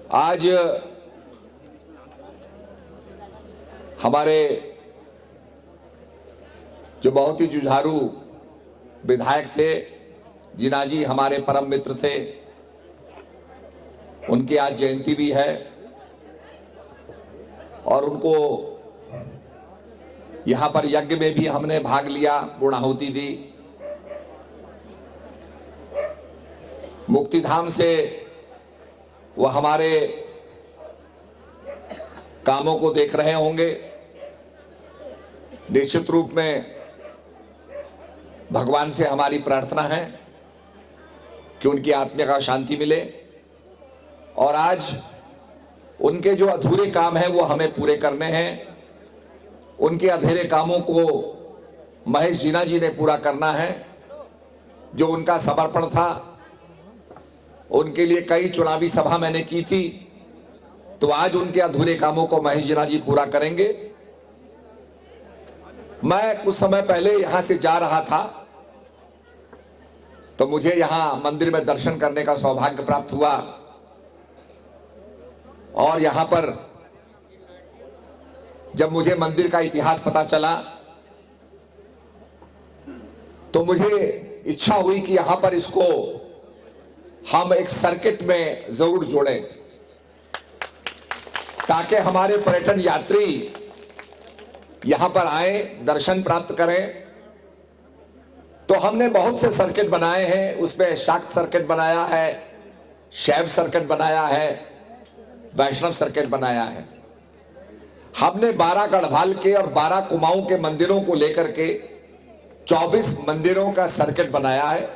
आज हमारे जो बहुत ही जुझारू विधायक थे, जिना जी हमारे परम मित्र थे, उनकी आज जयंती भी है और उनको यहाँ पर यज्ञ में भी हमने भाग लिया, पूर्णाहुति दी। मुक्तिधाम से वह हमारे कामों को देख रहे होंगे। निश्चित रूप में भगवान से हमारी प्रार्थना है कि उनकी आत्मा का शांति मिले और आज उनके जो अधूरे काम हैं वो हमें पूरे करने हैं। उनके अधूरे कामों को महेश जीना जी ने पूरा करना है। जो उनका समर्पण था, उनके लिए कई चुनावी सभा मैंने की थी, तो आज उनके अधूरे कामों को महेश जीना जी पूरा करेंगे। मैं कुछ समय पहले यहां से जा रहा था तो मुझे यहां मंदिर में दर्शन करने का सौभाग्य प्राप्त हुआ और यहां पर जब मुझे मंदिर का इतिहास पता चला तो मुझे इच्छा हुई कि यहां पर इसको हम एक सर्किट में जरूर जोड़ें ताकि हमारे पर्यटन यात्री यहां पर आए, दर्शन प्राप्त करें। तो हमने बहुत से सर्किट बनाए हैं, उसमें शाक्त सर्किट बनाया है, शैव सर्किट बनाया है, वैष्णव सर्किट बनाया है। हमने 12 गढ़वाल के और 12 कुमाऊं के मंदिरों को लेकर के 24 मंदिरों का सर्किट बनाया है।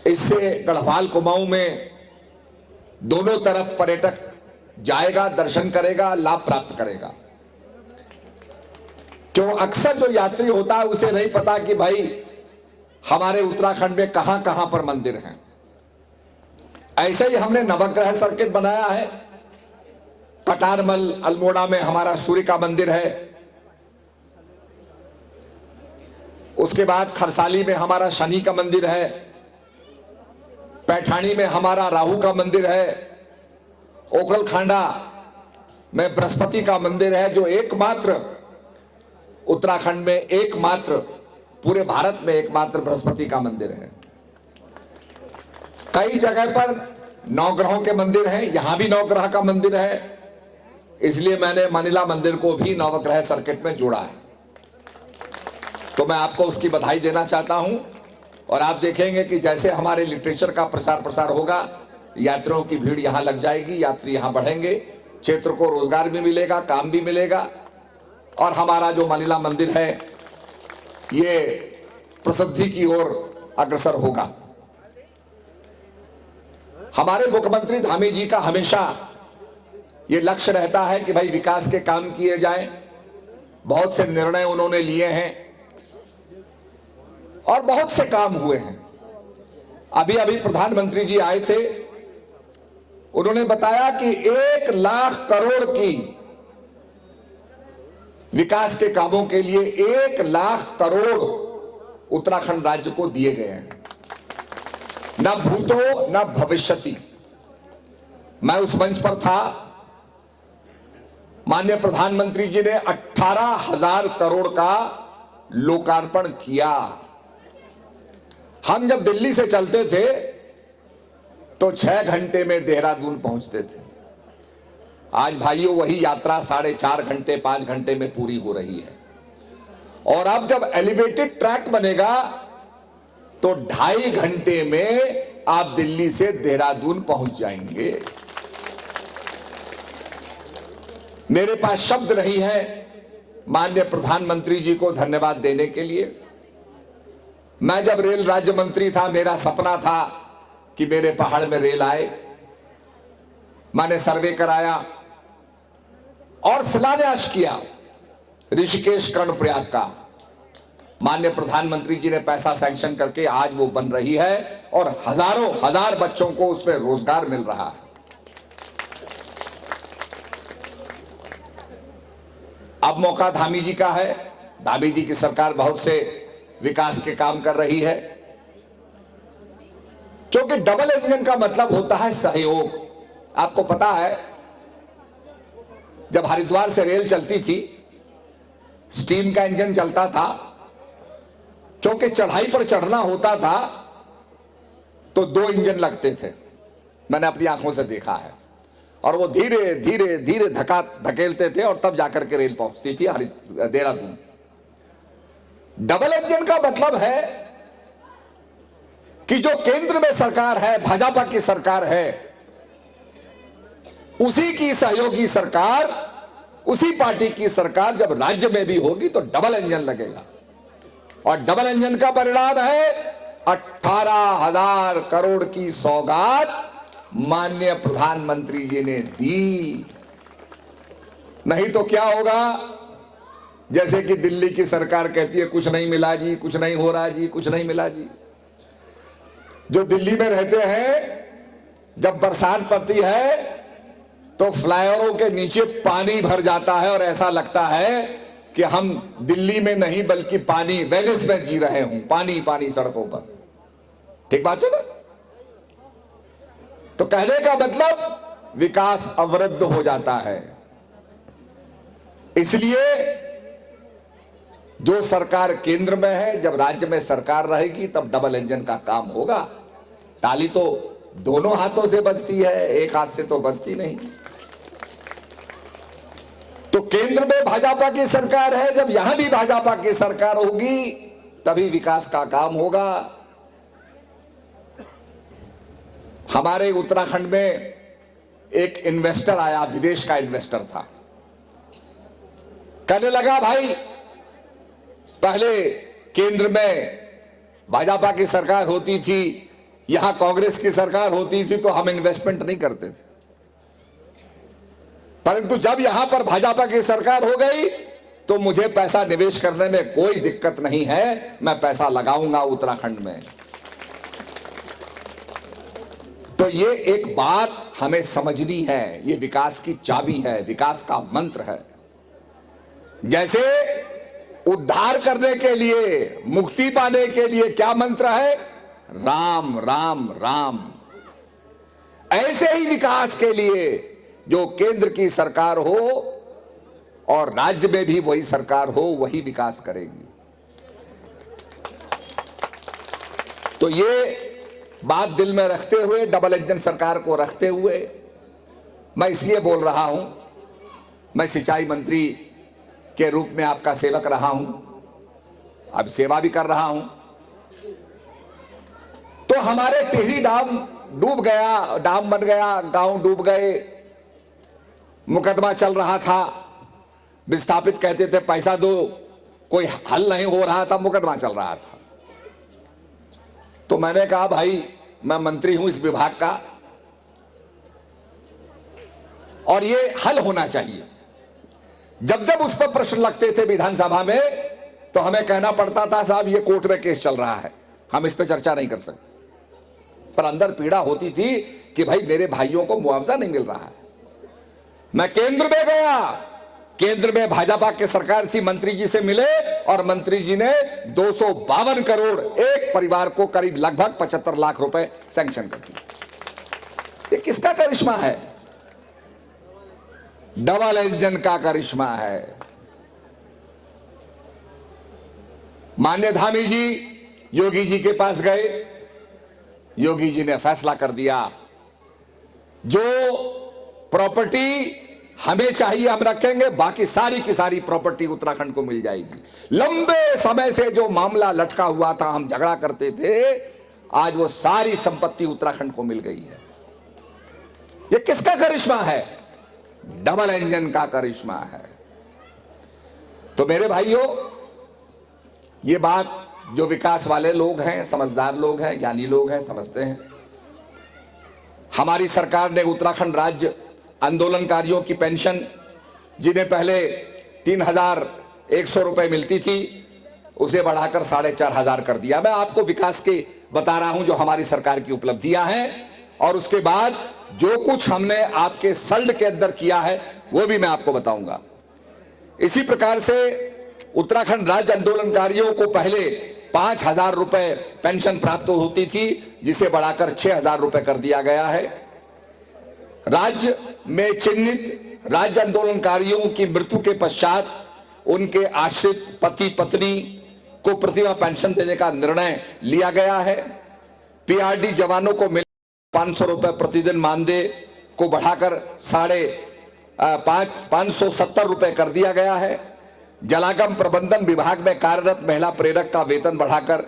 इससे गढ़वाल कुमाऊं में दोनों तरफ पर्यटक जाएगा, दर्शन करेगा, लाभ प्राप्त करेगा। क्यों अक्सर जो यात्री होता है उसे नहीं पता कि भाई हमारे उत्तराखंड में कहां कहां पर मंदिर हैं। ऐसे ही हमने नवग्रह सर्किट बनाया है। कटारमल अल्मोड़ा में हमारा सूर्य का मंदिर है, उसके बाद खरसाली में हमारा शनि का मंदिर है, पैठानी में हमारा राहु का मंदिर है, ओखलखांडा में बृहस्पति का मंदिर है, जो एकमात्र उत्तराखंड में, एकमात्र पूरे भारत में एकमात्र बृहस्पति का मंदिर है। कई जगह पर नवग्रहों के मंदिर हैं, यहां भी नवग्रह का मंदिर है, इसलिए मैंने मनीला मंदिर को भी नवग्रह सर्किट में जोड़ा है। तो मैं आपको उसकी बधाई देना चाहता हूं और आप देखेंगे कि जैसे हमारे लिटरेचर का प्रचार प्रसार होगा, यात्रियों की भीड़ यहां लग जाएगी, यात्री यहां बढ़ेंगे, क्षेत्र को रोजगार भी मिलेगा, काम भी मिलेगा और हमारा जो मनीला मंदिर है ये प्रसिद्धि की ओर अग्रसर होगा। हमारे मुख्यमंत्री धामी जी का हमेशा ये लक्ष्य रहता है कि भाई विकास के काम किए जाएं। बहुत से निर्णय उन्होंने लिए हैं और बहुत से काम हुए हैं। अभी अभी प्रधानमंत्री जी आए थे, उन्होंने बताया कि 1 लाख करोड़ की विकास के कामों के लिए 1 लाख करोड़ उत्तराखंड राज्य को दिए गए हैं। न भूतो न भविष्यति। मैं उस मंच पर था, माननीय प्रधानमंत्री जी ने 18,000 करोड़ का लोकार्पण किया। हम जब दिल्ली से चलते थे तो 6 घंटे में देहरादून पहुंचते थे। आज भाइयों वही यात्रा 4.5 घंटे 5 घंटे में पूरी हो रही है और अब जब एलिवेटेड ट्रैक बनेगा तो 2.5 घंटे में आप दिल्ली से देहरादून पहुंच जाएंगे। मेरे पास शब्द नहीं है माननीय प्रधानमंत्री जी को धन्यवाद देने के लिए। मैं जब रेल राज्य मंत्री था, मेरा सपना था कि मेरे पहाड़ में रेल आए। मैंने सर्वे कराया और शिलान्यास किया ऋषिकेश कर्णप्रयाग का। माननीय प्रधानमंत्री जी ने पैसा सैंक्शन करके आज वो बन रही है और हजारों हजार बच्चों को उसमें रोजगार मिल रहा है। अब मौका धामी जी का है। धामी जी की सरकार बहुत से विकास के काम कर रही है, क्योंकि डबल इंजन का मतलब होता है सहयोग। आपको पता है जब हरिद्वार से रेल चलती थी, स्टीम का इंजन चलता था, क्योंकि चढ़ाई पर चढ़ना होता था तो 2 इंजन लगते थे। मैंने अपनी आंखों से देखा है। और वो धीरे धीरे धीरे धकेलते थे और तब जाकर के रेल पहुंचती थी देहरादून। डबल इंजन का मतलब है कि जो केंद्र में सरकार है, भाजपा की सरकार है, उसी की सहयोगी सरकार, उसी पार्टी की सरकार जब राज्य में भी होगी तो डबल इंजन लगेगा। और डबल इंजन का परिणाम है 18,000 करोड़ की सौगात माननीय प्रधानमंत्री जी ने दी। नहीं तो क्या होगा, जैसे कि दिल्ली की सरकार कहती है कुछ नहीं मिला जी, कुछ नहीं हो रहा जी, कुछ नहीं मिला जी। जो दिल्ली में रहते हैं, जब बरसात पड़ती है तो फ्लाईओवरों के नीचे पानी भर जाता है और ऐसा लगता है कि हम दिल्ली में नहीं बल्कि पानी वेनिस में जी रहे हूं, पानी पानी सड़कों पर। ठीक बात है ना? तो कहने का मतलब विकास अवरुद्ध हो जाता है। इसलिए जो सरकार केंद्र में है, जब राज्य में सरकार रहेगी तब डबल इंजन का काम होगा। ताली तो दोनों हाथों से बजती है, एक हाथ से तो बजती नहीं। तो केंद्र में भाजपा की सरकार है, जब यहां भी भाजपा की सरकार होगी तभी विकास का काम होगा। हमारे उत्तराखंड में एक इन्वेस्टर आया, विदेश का इन्वेस्टर था। कहने लगा भाई पहले केंद्र में भाजपा की सरकार होती थी, यहां कांग्रेस की सरकार होती थी तो हम इन्वेस्टमेंट नहीं करते थे, परंतु जब यहां पर भाजपा की सरकार हो गई तो मुझे पैसा निवेश करने में कोई दिक्कत नहीं है, मैं पैसा लगाऊंगा उत्तराखंड में। तो ये एक बात हमें समझनी है, ये विकास की चाबी है, विकास का मंत्र है। जैसे उद्धार करने के लिए, मुक्ति पाने के लिए क्या मंत्र है? राम राम राम। ऐसे ही विकास के लिए जो केंद्र की सरकार हो और राज्य में भी वही सरकार हो, वही विकास करेगी। तो ये बात दिल में रखते हुए, डबल इंजन सरकार को रखते हुए मैं इसलिए बोल रहा हूं, मैं सिंचाई मंत्री के रूप में आपका सेवक रहा हूं, अब सेवा भी कर रहा हूं। तो हमारे टिहरी डाम डूब गया, डाम बन गया, गांव डूब गए, मुकदमा चल रहा था, विस्थापित कहते थे पैसा दो, कोई हल नहीं हो रहा था, मुकदमा चल रहा था। तो मैंने कहा भाई मैं मंत्री हूं इस विभाग का और ये हल होना चाहिए। जब जब उस पर प्रश्न लगते थे विधानसभा में तो हमें कहना पड़ता था साहब ये कोर्ट में केस चल रहा है, हम इस पर चर्चा नहीं कर सकते। पर अंदर पीड़ा होती थी कि भाई मेरे भाइयों को मुआवजा नहीं मिल रहा है। मैं केंद्र में गया, केंद्र में भाजपा की सरकार थी, मंत्री जी से मिले और मंत्री जी ने 252 करोड़ एक परिवार को करीब लगभग 75 लाख रुपए सैंक्शन कर दिए। ये किसका करिश्मा है? डबल इंजन का करिश्मा है। माननीय धामी जी योगी जी के पास गए, योगी जी ने फैसला कर दिया जो प्रॉपर्टी हमें चाहिए हम रखेंगे, बाकी सारी की सारी प्रॉपर्टी उत्तराखंड को मिल जाएगी। लंबे समय से जो मामला लटका हुआ था, हम झगड़ा करते थे, आज वो सारी संपत्ति उत्तराखंड को मिल गई है। ये किसका करिश्मा है? डबल इंजन का करिश्मा है। तो मेरे भाइयों, ये बात जो विकास वाले लोग हैं, समझदार लोग हैं, ज्ञानी लोग हैं, समझते हैं। हमारी सरकार ने उत्तराखंड राज्य आंदोलनकारियों की पेंशन, जिन्हें पहले 3,100 रुपए मिलती थी, उसे बढ़ाकर 4,500 कर दिया। मैं आपको विकास के बता रहा हूं जो हमारी सरकार की उपलब्धियां हैं, और उसके बाद जो कुछ हमने आपके सल्ट के अंदर किया है वो भी मैं आपको बताऊंगा। इसी प्रकार से उत्तराखंड राज्य आंदोलनकारियों को पहले 5,000 रुपए पेंशन प्राप्त होती थी, जिसे बढ़ाकर 6,000 रुपए कर दिया गया है। राज्य में चिन्हित राज्य आंदोलनकारियों की मृत्यु के पश्चात उनके आश्रित पति पत्नी को प्रतिमाह पेंशन देने का निर्णय लिया गया है। पीआरडी जवानों को मिले 500 रुपए प्रतिदिन मानदेय को बढ़ाकर 570 रुपए कर दिया गया है। जलागम प्रबंधन विभाग में कार्यरत महिला प्रेरक का वेतन बढ़ाकर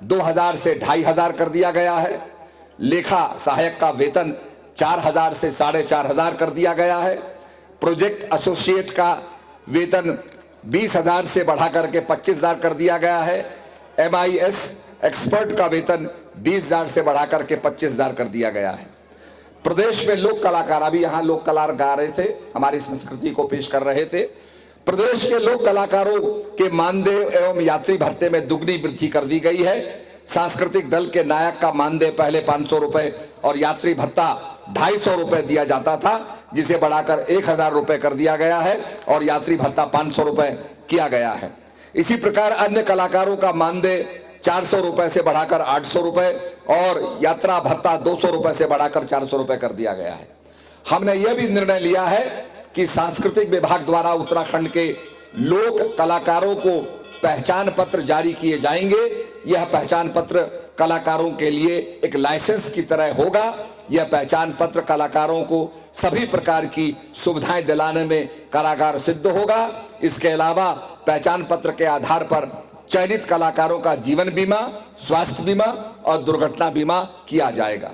2000 से 2500 कर दिया गया है। लेखा सहायक का वेतन 4000 से 4500 कर दिया गया है। प्रोजेक्ट एसोसिएट का वेतन 20,000 से बढ़ाकर के 25,000 कर दिया गया है। MIS एक्सपर्ट का वेतन 20,000 से बढ़ाकर के 25,000 कर दिया गया है। प्रदेश में लोक कलाकार, अभी यहाँ लोक कलाकार गा रहे थे, हमारी संस्कृति को पेश कर रहे थे। प्रदेश के लोक कलाकारों के मानदेय एवं यात्री भत्ते में दुगनी वृद्धि कर दी गई है। सांस्कृतिक दल के नायक का मानदेय पहले 500 रुपए और यात्री भत्ता 250 रुपए दिया जाता था, जिसे बढ़ाकर 1000 रुपए कर दिया गया है और यात्री भत्ता 500 रुपए किया गया है। इसी प्रकार अन्य कलाकारों का मानदेय 400 रुपए से बढ़ाकर 800 रुपए और यात्रा भत्ता 200 रुपए से बढ़ाकर 400 रुपए कर दिया गया है। हमने यह भी निर्णय लिया है कि सांस्कृतिक विभाग द्वारा उत्तराखंड के लोक कलाकारों को पहचान पत्र जारी किए जाएंगे। यह पहचान पत्र कलाकारों के लिए एक लाइसेंस की तरह होगा। यह पहचान पत्र कलाकारों को सभी प्रकार की सुविधाएं दिलाने में कारगर सिद्ध होगा। इसके अलावा पहचान पत्र के आधार पर चयनित कलाकारों का जीवन बीमा, स्वास्थ्य बीमा और दुर्घटना बीमा किया जाएगा।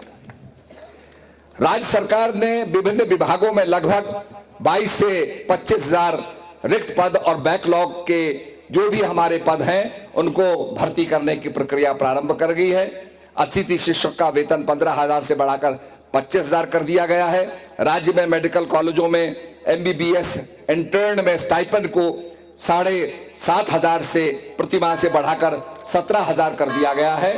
राज्य सरकार ने विभिन्न विभागों में लगभग 22 से 25,000 रिक्त पद और बैकलॉग के जो भी हमारे पद हैं उनको भर्ती करने की प्रक्रिया प्रारंभ कर गई है। अतिथि शिक्षक का वेतन 15,000 से बढ़ाकर 25,000 कर दिया गया है। राज्य में मेडिकल कॉलेजों में MBBS इंटर्न में स्टाइपेंड को 7,500 से प्रतिमाह से बढ़ाकर 17,000 कर दिया गया है।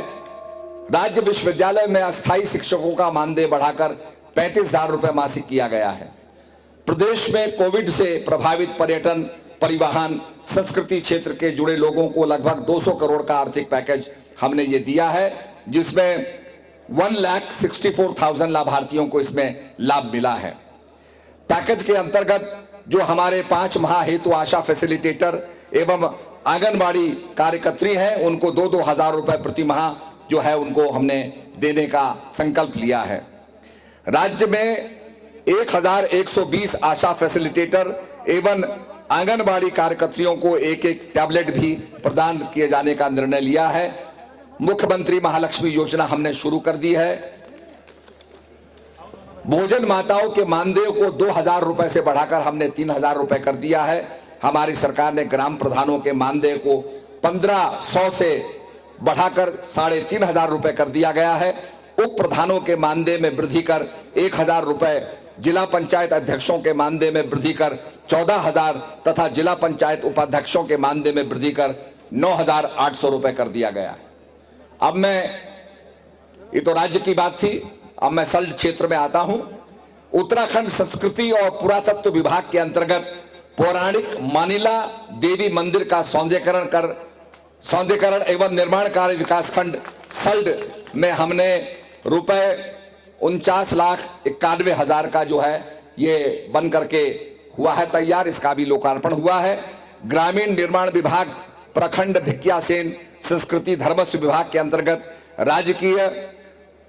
राज्य विश्वविद्यालय में अस्थायी शिक्षकों का मानदेय बढ़ाकर 35,000 रुपए मासिक किया गया है। प्रदेश में कोविड से प्रभावित पर्यटन, परिवहन, संस्कृति क्षेत्र के जुड़े लोगों को लगभग 200 करोड़ का आर्थिक पैकेज हमने ये दिया है, जिसमें 1,64,000 लाभार्थियों को इसमें लाभ मिला है। पैकेज के अंतर्गत जो हमारे 5 माह हेतु आशा फैसिलिटेटर एवं आंगनबाड़ी कार्यकर्त्री हैं उनको 2-2 हजार रुपए प्रति माह जो है उनको हमने देने का संकल्प लिया है। राज्य में 1,120 आशा फैसिलिटेटर एवं आंगनबाड़ी कार्यकर्तियों को एक टैबलेट भी प्रदान किए जाने का निर्णय लिया है। मुख्यमंत्री महालक्ष्मी योजना हमने शुरू कर दी है। भोजन माताओं के मानदेय को 2,000 रुपए से बढ़ाकर हमने 3,000 रुपए कर दिया है। हमारी सरकार ने ग्राम प्रधानों के मानदेय को 1,500 से बढ़ाकर 3,500 रुपए कर दिया गया है। उप प्रधानों के मानदेय में वृद्धि कर 1,000 रुपए, जिला पंचायत अध्यक्षों के मानदेय में वृद्धि कर 14,000 तथा जिला पंचायत उपाध्यक्षों के मानदेय में वृद्धि कर 9,800 रुपए कर दिया गया है। अब ये तो राज्य की बात थी, अब मैं सल्ट क्षेत्र में आता हूं। उत्तराखंड संस्कृति और पुरातत्व विभाग के अंतर्गत पौराणिक मानिला देवी मंदिर का सौंदर्यीकरण एवं निर्माण कार्य विकासखंड सल्ट में हमने रुपए 49,91,000 का जो है ये बन करके हुआ है तैयार, इसका भी लोकार्पण हुआ है। ग्रामीण निर्माण विभाग प्रखंड भिकियासेन संस्कृति धर्मस्व विभाग के अंतर्गत राजकीय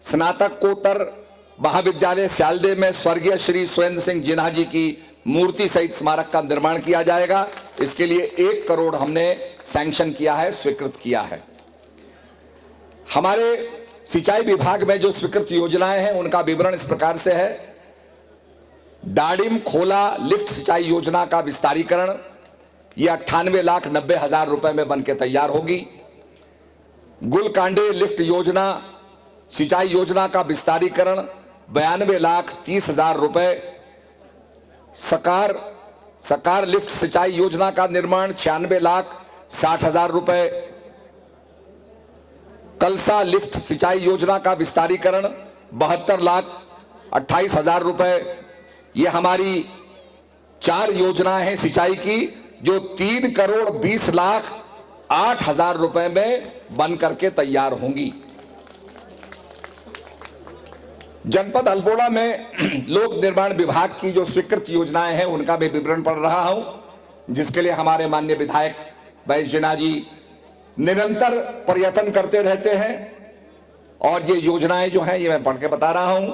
स्नातकोत्तर महाविद्यालय स्यालदे में स्वर्गीय श्री सुरेंद्र सिंह जिन्हा जी की मूर्ति सहित स्मारक का निर्माण किया जाएगा। इसके लिए 1 करोड़ हमने सैंक्शन किया है, स्वीकृत किया है। हमारे सिंचाई विभाग में जो स्वीकृत योजनाएं हैं उनका विवरण इस प्रकार से है। डाडिम खोला लिफ्ट सिंचाई योजना का विस्तारीकरण, यह 98,90,000 रुपए में बनकर तैयार होगी। गुलकांडे लिफ्ट योजना सिंचाई योजना का विस्तारीकरण 92,30,000 रुपए। सकार लिफ्ट सिंचाई योजना का निर्माण 96,60,000 रुपए। कलसा लिफ्ट सिंचाई योजना का विस्तारीकरण 72,28,000 रुपए। ये हमारी 4 योजनाएं हैं सिंचाई की जो 3,20,08,000 रुपए में बन करके तैयार होंगी। जनपद अल्मोड़ा में लोक निर्माण विभाग की जो स्वीकृत योजनाएं हैं उनका मैं विवरण पढ़ रहा हूं, जिसके लिए हमारे माननीय विधायक बैजना जी निरंतर प्रयत्न करते रहते हैं। और ये योजनाएं जो हैं ये मैं पढ़ के बता रहा हूं।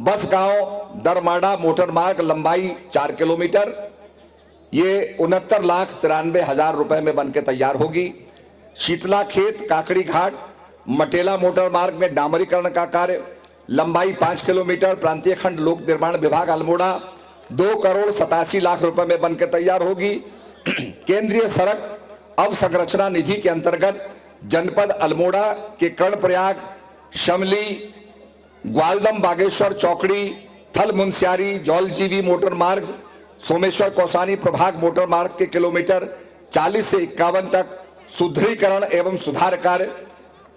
बस गांव दरमाड़ा मोटर मार्ग लंबाई 4 किलोमीटर, ये 69,93,000 रुपए में बनके तैयार होगी। शीतला खेत काकड़ी घाट मटेला मोटर मार्ग में डामरीकरण का कार्य, लंबाई 5 किलोमीटर, प्रांतीय खंड लोक निर्माण विभाग अल्मोड़ा 2,87,00,000 रुपए में बनकर तैयार होगी। केंद्रीय सड़क अवसंरचना निधि के अंतर्गत जनपद अल्मोड़ा के कर्णप्रयाग शमली ग्वालदम बागेश्वर चौकड़ी थल मुंसियारी जौलजीवी मोटर मार्ग सोमेश्वर कौसानी प्रभाग मोटर मार्ग के किलोमीटर 40 से 51 तक सुदृढ़ीकरण एवं सुधार कार्य,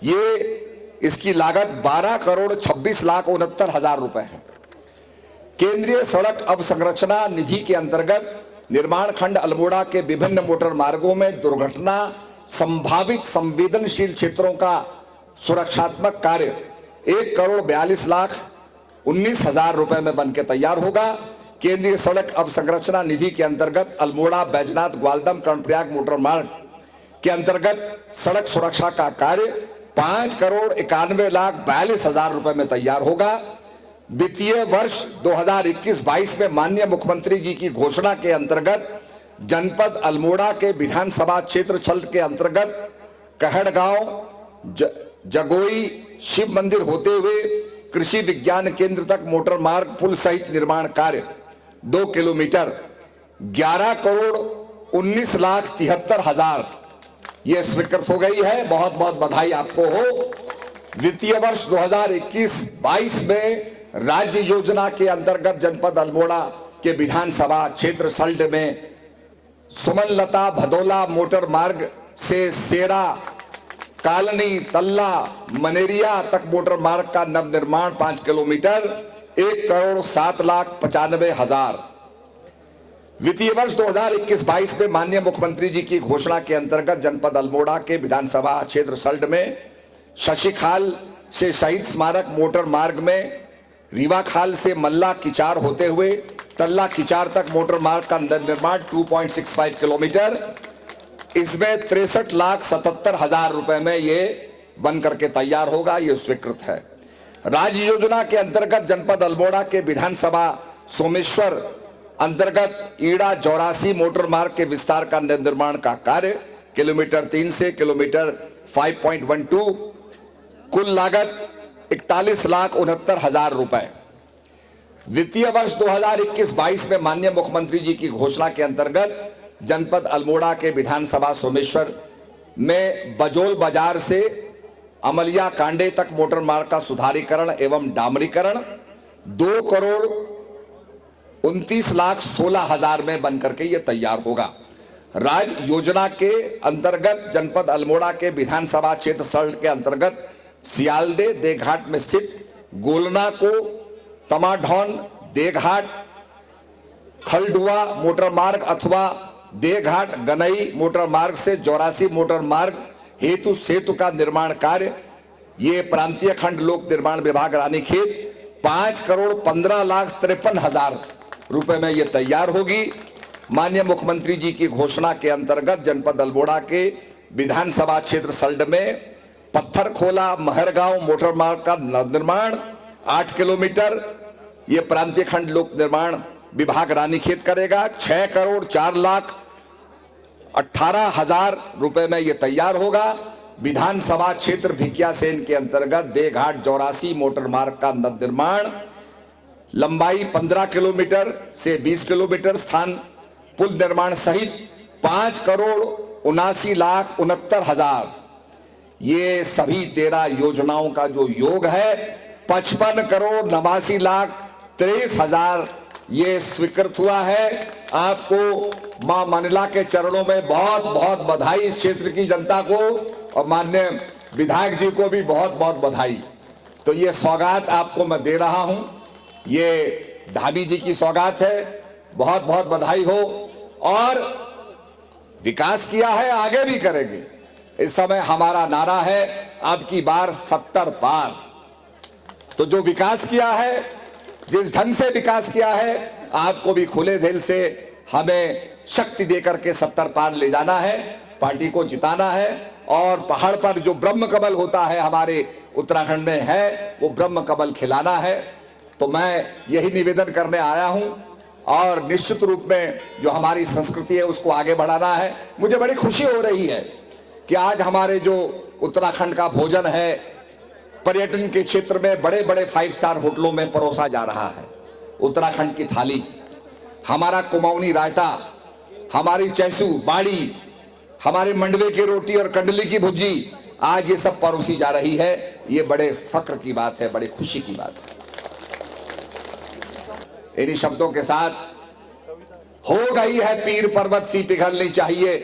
ये इसकी लागत 12,26,69,000 रुपए है। केंद्रीय सड़क अवसंरचना निधि के अंतर्गत निर्माण खंड अल्मोड़ा के विभिन्न मोटर मार्गों में दुर्घटना संभावित संवेदनशील क्षेत्रों का सुरक्षात्मक कार्य 1,42,19,000 रुपए में बनकर तैयार होगा। केंद्रीय सड़क अवसंरचना निधि के अंतर्गत अल्मोड़ा बैजनाथ ग्वालदम कर्णप्रयाग मोटर मार्ग के अंतर्गत सड़क सुरक्षा का कार्य 5,91,42,000 रुपए में तैयार होगा। वित्तीय वर्ष 2021-22 में माननीय मुख्यमंत्री जी की घोषणा के अंतर्गत जनपद अल्मोड़ा के विधानसभा क्षेत्र छल्द के अंतर्गत कहड़गांव जगोई शिव मंदिर होते हुए कृषि विज्ञान केंद्र तक मोटर मार्ग पुल सहित निर्माण कार्य 2 किलोमीटर 11,19,73,000 ये स्वीकृत हो गई है। बहुत बहुत बधाई आपको हो। वित्तीय वर्ष 2021-22 में राज्य योजना के अंतर्गत जनपद अल्मोड़ा के विधानसभा क्षेत्र सल्ट में सुमनलता भदोला मोटर मार्ग से सेरा कालनी तल्ला मनेरिया तक मोटर मार्ग का नवनिर्माण 5 किलोमीटर 1,07,95,000। वित्तीय वर्ष 2021-22 में माननीय मुख्यमंत्री जी की घोषणा के अंतर्गत जनपद अल्मोड़ा के विधानसभा क्षेत्र सल्ट में शशिखाल से शहीद स्मारक मोटर मार्ग में रीवा खाल से मल्ला किचार होते हुए तल्ला किचार तक मोटर मार्ग का निर्माण 2.65 किलोमीटर, इसमें 63,77,000 रुपए में ये बन करके तैयार होगा। ये स्वीकृत है। राज्य योजना के अंतर्गत जनपद अल्मोड़ा के विधानसभा सोमेश्वर अंतर्गत ईड़ा जौरासी मोटर मार्ग के विस्तार का निर्माण का कार्य किलोमीटर 3 से किलोमीटर 5.12, कुल लागत 41,69,000 रुपए। वित्तीय वर्ष 2021-22 में माननीय मुख्यमंत्री जी की घोषणा के अंतर्गत जनपद अल्मोड़ा के विधानसभा सोमेश्वर में बजोल बाजार से अमलिया कांडे तक मोटर मार्ग का सुधारीकरण एवं डामरीकरण 2,29,16,000 में बनकर के ये तैयार होगा। राज्य योजना के अंतर्गत जनपद अल्मोड़ा के विधानसभा क्षेत्र सल्ट के अंतर्गत सियालदे देघाट में स्थित गोलना को तमाढौन देघाट खलडुआ मोटर मार्ग अथवा देघाट गनई मोटर मार्ग से जौरासी मोटर मार्ग हेतु सेतु का निर्माण कार्य, ये प्रांतीय खंड लोक निर्माण विभाग रानीखेत 5,15,53,000 रुपए में ये तैयार होगी। माननीय मुख्यमंत्री जी की घोषणा के अंतर्गत जनपद अल्मोड़ा के विधानसभा क्षेत्र सल्ट में पत्थरखोला महरगांव मोटर मार्ग का निर्माण 8 किलोमीटर, ये प्रांतीय खंड लोक निर्माण विभाग रानीखेत करेगा। 6,04,18,000 रुपए में ये तैयार होगा। विधानसभा क्षेत्र भिकियासेन के अंतर्गत देघाट जौरासी मोटर मार्ग का निर्माण लंबाई 15 किलोमीटर से 20 किलोमीटर, स्थान पुल निर्माण सहित 5,79,69,000। ये सभी 13 योजनाओं का जो योग है 55,89,63,000 ये स्वीकृत हुआ है। आपको मां मनिला के चरणों में बहुत बहुत बधाई, इस क्षेत्र की जनता को और माननीय विधायक जी को भी बहुत बहुत बधाई। तो ये सौगात आपको मैं दे रहा हूं, ये धामी जी की सौगात है। बहुत बहुत बधाई हो। और विकास किया है, आगे भी करेंगे। इस समय हमारा नारा है अब की बार 70 पार। तो जो विकास किया है, जिस ढंग से विकास किया है, आपको भी खुले दिल से हमें शक्ति देकर के 70 पार ले जाना है, पार्टी को जिताना है। और पहाड़ पर जो ब्रह्म कमल होता है हमारे उत्तराखंड में है, वो ब्रह्म कमल खिलाना है। तो मैं यही निवेदन करने आया हूं और निश्चित रूप में जो हमारी संस्कृति है उसको आगे बढ़ाना है। मुझे बड़ी खुशी हो रही है कि आज हमारे जो उत्तराखंड का भोजन है पर्यटन के क्षेत्र में बड़े बड़े 5 स्टार होटलों में परोसा जा रहा है। उत्तराखंड की थाली, हमारा कुमाऊनी रायता, हमारी चैसू बाड़ी, हमारे मंडवे की रोटी और कंडली की भुजी, आज ये सब परोसी जा रही है। ये बड़े फक्र की बात है, बड़े खुशी की बात है। इन्हीं शब्दों के साथ, हो गई है पीर पर्वत सी पिघलनी चाहिए,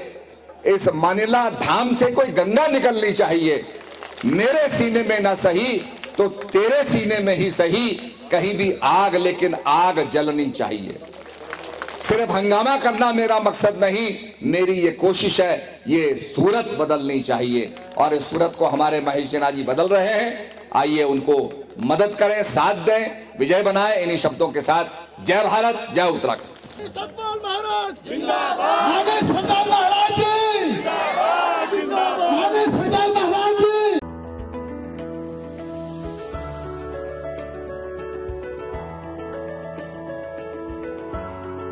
इस मानिला धाम से कोई गंगा निकलनी चाहिए। मेरे सीने में ना सही तो तेरे सीने में ही सही, कहीं भी आग लेकिन आग जलनी चाहिए। सिर्फ हंगामा करना मेरा मकसद नहीं, मेरी ये कोशिश है, ये सूरत बदलनी चाहिए। और इस सूरत को हमारे महेश जिन्ना जी बदल रहे हैं। आइए उनको मदद करें, साथ दें, विजय बनाएं। इन्हीं शब्दों के साथ जय भारत, जय उत्तराखंड। सतपाल महाराज जिंदाबाद।